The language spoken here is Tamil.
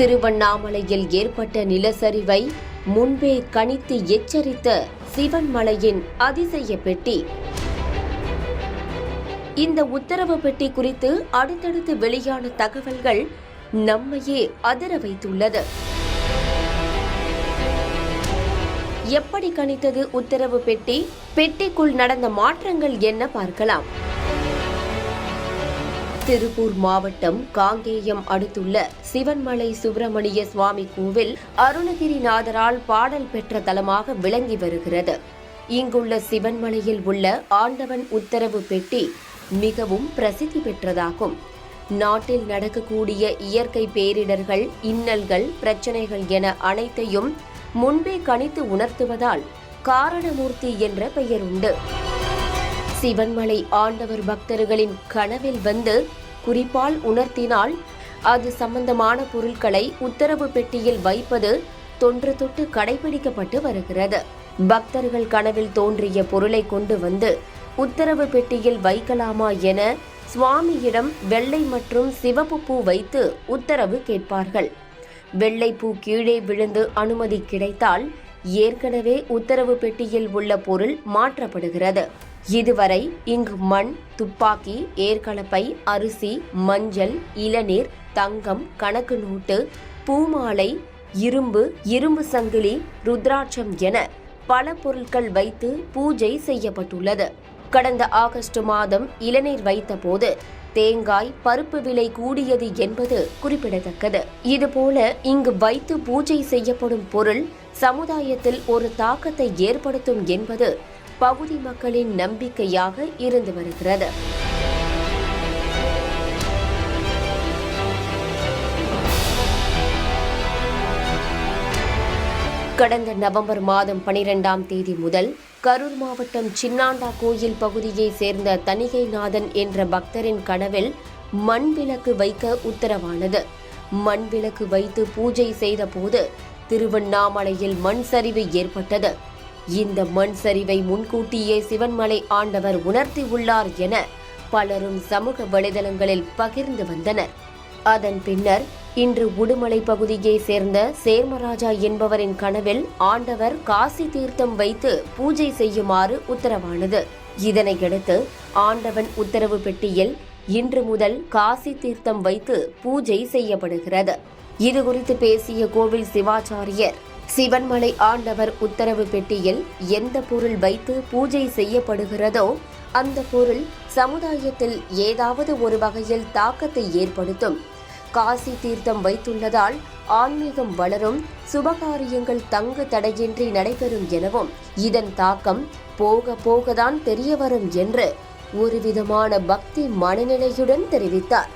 திருவண்ணாமலையில் ஏற்பட்ட நிலச்சரிவை முன்பே கணித்து எச்சரித்த சிவன்மலையின் அதிசய பெட்டி. இந்த உத்தரவு பெட்டி குறித்து அடுத்தடுத்து வெளியான தகவல்கள் நம்மையே அதிர வைத்துள்ளது. எப்படி கணித்தது உத்தரவு பெட்டி? பெட்டிக்குள் நடந்த மாற்றங்கள் என்ன பார்க்கலாம். திருப்பூர் மாவட்டம் காங்கேயம் அடுத்துள்ள சிவன்மலை சுப்பிரமணிய சுவாமி கோவில் அருணகிரிநாதரால் பாடல் பெற்ற தலமாக விளங்கி வருகிறது. இங்குள்ள சிவன்மலையில் உள்ள ஆண்டவன் உத்தரவு பெட்டி மிகவும் பிரசித்தி பெற்றதாகும். நாட்டில் நடக்கக்கூடிய இயற்கை பேரிடர்கள், இன்னல்கள், பிரச்சனைகள் என அனைத்தையும் முன்பே கணித்து உணர்த்துவதால் காரணமூர்த்தி என்ற பெயர் உண்டு. சிவன்மலை ஆண்டவர் பக்தர்களின் கனவில் வந்து குறிப்பால் உணர்த்தினால் அது சம்பந்தமான பொருட்களை உத்தரவு பெட்டியில் வைப்பது தொன்று தொட்டு கடைபிடிக்கப்பட்டு வருகிறது. பக்தர்கள் கனவில் தோன்றிய பொருளை கொண்டு வந்து உத்தரவு பெட்டியில் வைக்கலாமா என சுவாமியிடம் வெள்ளை மற்றும் சிவப்பு பூ வைத்து உத்தரவு கேட்பார்கள். வெள்ளை பூ கீழே விழுந்து அனுமதி கிடைத்தால் ஏற்கனவே உத்தரவு பெட்டியில் உள்ள பொருள் மாற்றப்படுகிறது. இதுவரை இங்கு மண், துப்பாக்கி, ஏர்கலப்பை, அரிசி, மஞ்சள், இளநீர், தங்கம், கணக்கு நோட்டு, பூமாலை, இரும்பு சங்கிலி, ருத்ராட்சம் என பல பொருட்கள் வைத்து பூஜை செய்யப்பட்டுள்ளது. கடந்த ஆகஸ்ட் மாதம் இளநீர் வைத்த போது தேங்காய், பருப்பு விலை கூடியது என்பது குறிப்பிடத்தக்கது. இதுபோல இங்கு வைத்து பூஜை செய்யப்படும் பொருள் சமுதாயத்தில் ஒரு தாக்கத்தை ஏற்படுத்தும் என்பது பகுதி மக்களின் நம்பிக்கையாக இருந்து வருகிறது. கடந்த நவம்பர் மாதம் 12ஆம் தேதி முதல் கரூர் மாவட்டம் சின்னாண்டா கோயில் பகுதியை சேர்ந்த தணிகைநாதன் என்ற பக்தரின் கனவில் மண் விளக்கு வைக்க உத்தரவானது. மண் விளக்கு வைத்து பூஜை செய்த போது திருவண்ணாமலையில் மண் சரிவு ஏற்பட்டது. இந்த மண் சரிவை முன்கூட்டியே சிவன்மலை ஆண்டவர் உணர்த்தி உள்ளார் என பலரும் சமூக வலைதளங்களில் பகிர்ந்து வந்தனர். அதன் பின்னர் இன்று உடுமலை பகுதியை சேர்ந்த சேர்மராஜா என்பவரின் கனவில் ஆண்டவர் காசி தீர்த்தம் வைத்து பூஜை செய்யுமாறு உத்தரவானது. இதனையடுத்து ஆண்டவன் உத்தரவு பெட்டியில் இன்று முதல் காசி தீர்த்தம் வைத்து பூஜை செய்யப்படுகிறது. இதுகுறித்து பேசிய கோவில் சிவாச்சாரியர், சிவன்மலை ஆண்டவர் உத்தரவு பெட்டியில் எந்த பொருள் வைத்து பூஜை செய்யப்படுகிறதோ அந்த பொருள் சமுதாயத்தில் ஏதாவது ஒரு வகையில் தாக்கத்தை ஏற்படுத்தும். காசி தீர்த்தம் வைத்துள்ளதால் ஆன்மீகம் வளரும், சுபகாரியங்கள் தங்கு தடையின்றி நடைபெறும் எனவும் இதன் தாக்கம் போக போகத்தான் தெரியவரும் என்று ஒரு விதமான பக்தி மனநிலையுடன் தெரிவித்தார்.